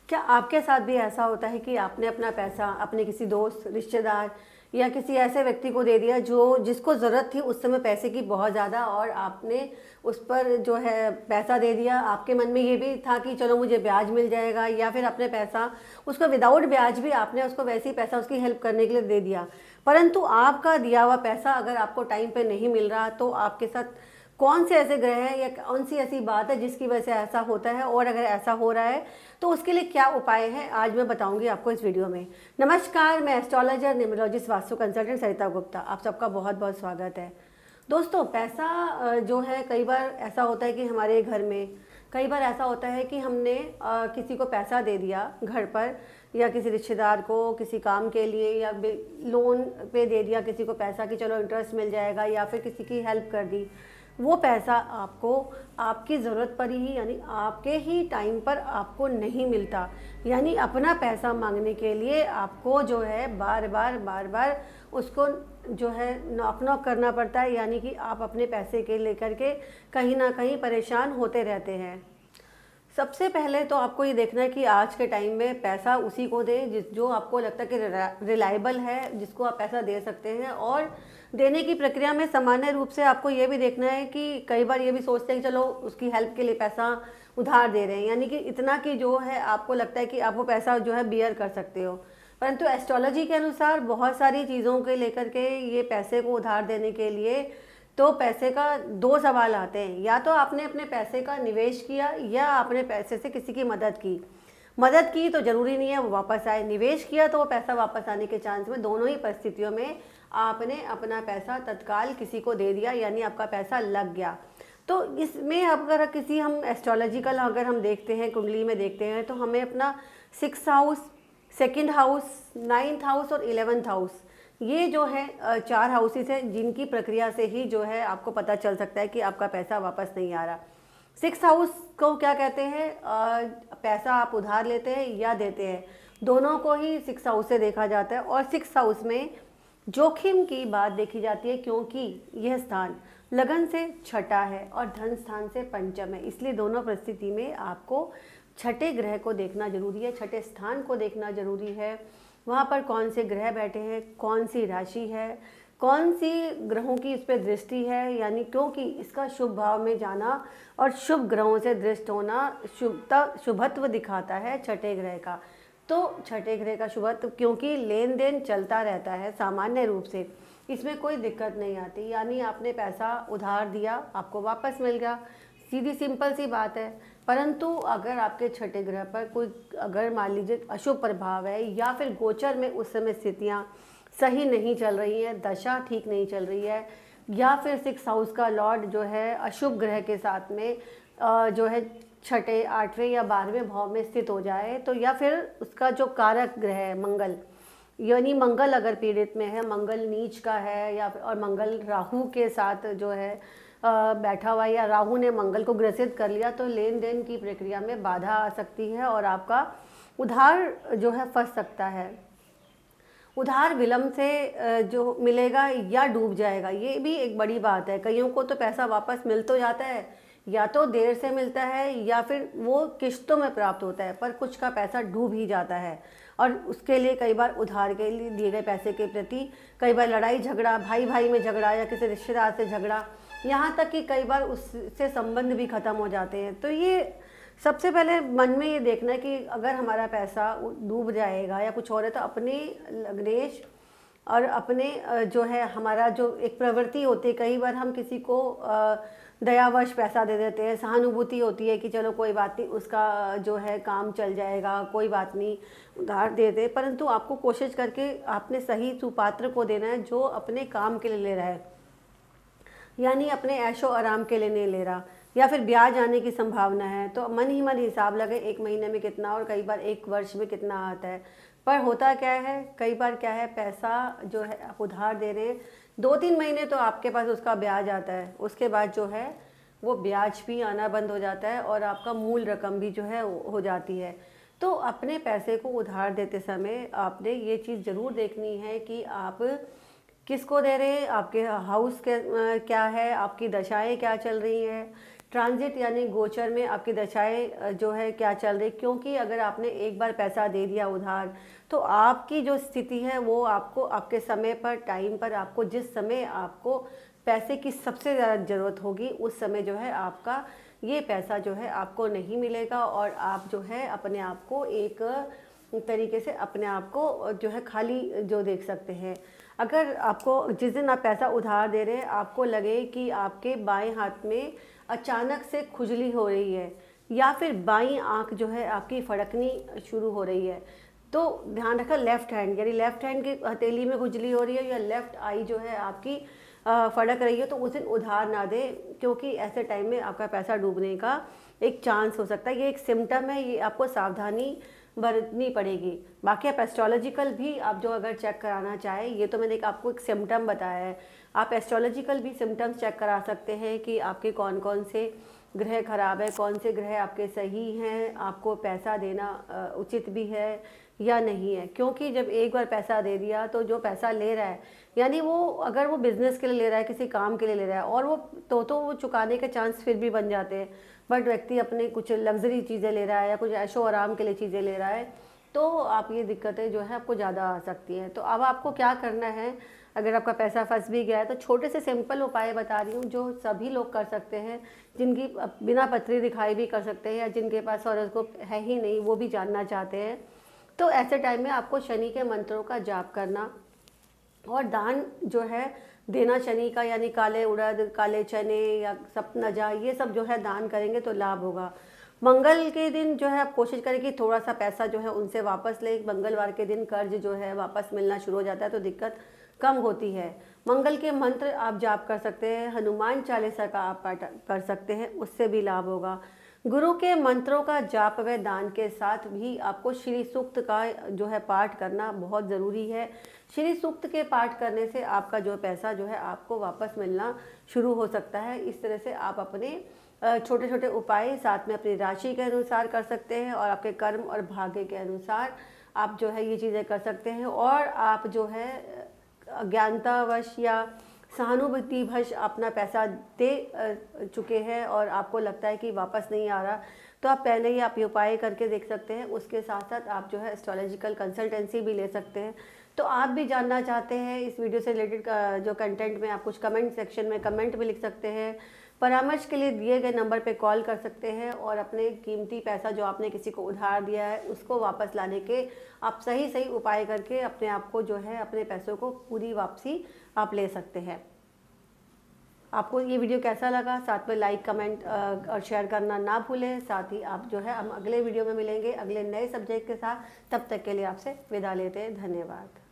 क्या आपके साथ भी ऐसा होता है कि आपने अपना पैसा अपने किसी दोस्त, रिश्तेदार या किसी ऐसे व्यक्ति को दे दिया जो जिसको ज़रूरत थी उस समय पैसे की बहुत ज़्यादा, और आपने उस पर जो है पैसा दे दिया। आपके मन में ये भी था कि चलो मुझे ब्याज मिल जाएगा, या फिर अपने पैसा उसको विदाउट ब्याज भी आपने उसको वैसे ही पैसा उसकी हेल्प करने के लिए दे दिया। परंतु आपका दिया हुआ पैसा अगर आपको टाइम पे नहीं मिल रहा, तो आपके साथ कौन से ऐसे ग्रह हैं या कौन सी ऐसी बात है जिसकी वजह से ऐसा होता है, और अगर ऐसा हो रहा है तो उसके लिए क्या उपाय है, आज मैं बताऊंगी आपको इस वीडियो में। नमस्कार, मैं एस्ट्रोलॉजर, न्यूमरोलॉजिस्ट, वास्तु कंसल्टेंट सरिता गुप्ता, आप सबका बहुत बहुत स्वागत है। दोस्तों, पैसा जो है कई बार ऐसा होता है कि हमारे घर में कई बार ऐसा होता है कि हमने किसी को पैसा दे दिया घर पर, या किसी रिश्तेदार को किसी काम के लिए, या लोन पे दे दिया किसी को पैसा कि चलो इंटरेस्ट मिल जाएगा, या फिर किसी की हेल्प कर दी। वो पैसा आपको आपकी ज़रूरत पर ही, यानी आपके ही टाइम पर आपको नहीं मिलता। यानी अपना पैसा मांगने के लिए आपको जो है बार बार उसको जो है नॉक नॉक करना पड़ता है, यानी कि आप अपने पैसे के लेकर के कहीं ना कहीं परेशान होते रहते हैं। सबसे पहले तो आपको ये देखना है कि आज के टाइम में पैसा उसी को दें जो आपको लगता है कि रिलायबल है, जिसको आप पैसा दे सकते हैं। और देने की प्रक्रिया में सामान्य रूप से आपको ये भी देखना है कि कई बार ये भी सोचते हैं कि चलो उसकी हेल्प के लिए पैसा उधार दे रहे हैं, यानी कि इतना कि जो है आपको लगता है कि आप वो पैसा जो है बियर कर सकते हो। परंतु एस्ट्रोलॉजी के अनुसार बहुत सारी चीज़ों के लेकर के ये पैसे को उधार देने के लिए तो पैसे का दो सवाल आते हैं। या तो आपने अपने पैसे का निवेश किया, या आपने पैसे से किसी की मदद की तो ज़रूरी नहीं है वो वापस आए। निवेश किया तो वो पैसा वापस आने के चांस में, दोनों ही परिस्थितियों में आपने अपना पैसा तत्काल किसी को दे दिया, यानी आपका पैसा लग गया। तो इसमें अगर किसी हम एस्ट्रोलॉजिकल अगर हम देखते हैं, कुंडली में देखते हैं, तो हमें अपना 6th house, 2nd house, 9th house और 11th हाउस, ये जो है 4 हाउसेस हैं जिनकी प्रक्रिया से ही जो है आपको पता चल सकता है कि आपका पैसा वापस नहीं आ रहा। 6th हाउस को क्या कहते हैं, पैसा आप उधार लेते हैं या देते हैं, दोनों को ही 6th हाउस से देखा जाता है। और 6th हाउस में जोखिम की बात देखी जाती है, क्योंकि यह स्थान लगन से छठा है और धन स्थान से पंचम है। इसलिए दोनों परिस्थिति में आपको छठे ग्रह को देखना जरूरी है, छठे स्थान को देखना जरूरी है। वहाँ पर कौन से ग्रह बैठे हैं, कौन सी राशि है, कौन सी ग्रहों की इस पर दृष्टि है, यानी क्योंकि इसका शुभ भाव में जाना और शुभ ग्रहों से दृष्ट होना शुभत्व दिखाता है छठे ग्रह का। तो छठे ग्रह का शुभत्व, क्योंकि लेन देन चलता रहता है सामान्य रूप से, इसमें कोई दिक्कत नहीं आती। यानी आपने पैसा उधार दिया, आपको वापस मिल गया, सीधी सिंपल सी बात है। परंतु अगर आपके छठे ग्रह पर कोई अगर मान लीजिए अशुभ प्रभाव है, या फिर गोचर में उस समय स्थितियाँ सही नहीं चल रही हैं, दशा ठीक नहीं चल रही है, या फिर 6th हाउस का लॉर्ड जो है अशुभ ग्रह के साथ में जो है छठे, 8वें या 12वें भाव में स्थित हो जाए, तो या फिर उसका जो कारक ग्रह है मंगल, यानी मंगल अगर पीड़ित में है, मंगल नीच का है, या और मंगल राहु के साथ जो है बैठा हुआ, या राहु ने मंगल को ग्रसित कर लिया, तो लेन देन की प्रक्रिया में बाधा आ सकती है और आपका उधार जो है फंस सकता है। उधार विलंब से जो मिलेगा या डूब जाएगा, ये भी एक बड़ी बात है। कईयों को तो पैसा वापस मिल तो जाता है, या तो देर से मिलता है या फिर वो किश्तों में प्राप्त होता है, पर कुछ का पैसा डूब ही जाता है। और उसके लिए कई बार उधार के लिए दिए गए पैसे के प्रति कई बार लड़ाई झगड़ा, भाई भाई में झगड़ा, या किसी रिश्तेदार से झगड़ा, यहाँ तक कि कई बार उससे संबंध भी ख़त्म हो जाते हैं। तो ये सबसे पहले मन में ये देखना है कि अगर हमारा पैसा डूब जाएगा या कुछ और है, तो अपने लग्नेश और अपने जो है हमारा जो एक प्रवृत्ति होती है, कई बार हम किसी को दयावश पैसा दे देते हैं, सहानुभूति होती है कि चलो कोई बात नहीं, उसका जो है काम चल जाएगा, कोई बात नहीं, उधार दे दे। परंतु आपको कोशिश करके आपने सही सुपात्र को देना है जो अपने काम के लिए ले रहा है, यानी अपने ऐशो आराम के लिए नहीं ले रहा, या फिर ब्याज आने की संभावना है तो मन ही मन हिसाब लगे 1 महीने में कितना और कई बार 1 वर्ष में कितना आता है। पर होता क्या है, कई बार क्या है, पैसा जो है आप उधार दे रहे हैं, 2-3 महीने तो आपके पास उसका ब्याज आता है, उसके बाद जो है वो ब्याज भी आना बंद हो जाता है और आपका मूल रकम भी जो है हो जाती है। तो अपने पैसे को उधार देते समय आपने ये चीज़ ज़रूर देखनी है कि आप किसको दे रहे हैं, आपके हाउस के क्या है, आपकी दशाएं क्या चल रही हैं, ट्रांजिट यानी गोचर में आपकी दशाएं जो है क्या चल रही, क्योंकि अगर आपने एक बार पैसा दे दिया उधार तो आपकी जो स्थिति है वो आपको आपके समय पर, टाइम पर, आपको जिस समय आपको पैसे की सबसे ज़्यादा ज़रूरत होगी उस समय जो है आपका ये पैसा जो है आपको नहीं मिलेगा और आप जो है अपने आप को एक तरीके से अपने आप को जो है खाली जो देख सकते हैं। अगर आपको जिस दिन आप पैसा उधार दे रहे हैं आपको लगे कि आपके बाएं हाथ में अचानक से खुजली हो रही है या फिर बाईं आंख जो है आपकी फड़कनी शुरू हो रही है, तो ध्यान रखा लेफ्ट हैंड यानी लेफ्ट हैंड की हथेली में खुजली हो रही है या लेफ्ट आई जो है आपकी फड़क रही है, तो उस दिन उधार ना दे, क्योंकि ऐसे टाइम में आपका पैसा डूबने का एक चांस हो सकता है। ये एक सिम्टम है, ये आपको सावधानी बरतनी पड़ेगी। बाकी आप एस्ट्रोलॉजिकल भी आप जो अगर चेक कराना चाहें, ये तो मैंने आपको एक सिम्टम बताया है, आप एस्ट्रोलॉजिकल भी सिम्टम्स चेक करा सकते हैं कि आपके कौन कौन से ग्रह खराब है, कौन से ग्रह आपके सही हैं, आपको पैसा देना उचित भी है या नहीं है। क्योंकि जब एक बार पैसा दे दिया तो जो पैसा ले रहा है यानी वो अगर वो बिज़नेस के लिए ले रहा है, किसी काम के लिए ले रहा है और वो तो वो चुकाने के चांस फिर भी बन जाते हैं, बट व्यक्ति अपने कुछ लग्जरी चीज़ें ले रहा है या कुछ ऐशो आराम के लिए चीज़ें ले रहा है, तो आप ये दिक्कतें जो है आपको ज़्यादा आ सकती हैं। तो अब आपको क्या करना है, अगर आपका पैसा फंस भी गया है तो छोटे से सिंपल उपाय बता रही हूँ जो सभी लोग कर सकते हैं, जिनकी बिना पत्री दिखाई भी कर सकते हैं या जिनके पास हॉरोस्कोप है ही नहीं वो भी जानना चाहते हैं। तो ऐसे टाइम में आपको शनि के मंत्रों का जाप करना और दान जो है देना शनि का, यानी काले उड़द, काले चने या सपनजा, ये सब जो है दान करेंगे तो लाभ होगा। मंगल के दिन जो है आप कोशिश करें कि थोड़ा सा पैसा जो है उनसे वापस ले। मंगलवार के दिन कर्ज जो है वापस मिलना शुरू हो जाता है तो दिक्कत कम होती है। मंगल के मंत्र आप जाप कर सकते हैं, हनुमान चालीसा का आप पाठ कर सकते हैं, उससे भी लाभ होगा। गुरु के मंत्रों का जाप व दान के साथ भी आपको श्री सूक्त का जो है पाठ करना बहुत ज़रूरी है। श्री सूक्त के पाठ करने से आपका जो पैसा जो है आपको वापस मिलना शुरू हो सकता है। इस तरह से आप अपने छोटे छोटे उपाय साथ में अपनी राशि के अनुसार कर सकते हैं और आपके कर्म और भाग्य के अनुसार आप जो है ये चीज़ें कर सकते हैं। और आप जो है अज्ञानतावश या सहानुभूतिवश अपना पैसा दे चुके हैं और आपको लगता है कि वापस नहीं आ रहा, तो आप पहले ही आप ये उपाय करके देख सकते हैं। उसके साथ साथ आप जो है एस्ट्रोलॉजिकल कंसल्टेंसी भी ले सकते हैं। तो आप भी जानना चाहते हैं इस वीडियो से रिलेटेड जो कंटेंट में, आप कुछ कमेंट सेक्शन में कमेंट भी लिख सकते हैं। परामर्श के लिए दिए गए नंबर पे कॉल कर सकते हैं और अपने कीमती पैसा जो आपने किसी को उधार दिया है उसको वापस लाने के आप सही सही उपाय करके अपने आप को जो है अपने पैसों को पूरी वापसी आप ले सकते हैं। आपको ये वीडियो कैसा लगा, साथ में लाइक, कमेंट और शेयर करना ना भूलें। साथ ही आप जो है हम अगले वीडियो में मिलेंगे अगले नए सब्जेक्ट के साथ। तब तक के लिए आपसे विदा लेते हैं। धन्यवाद।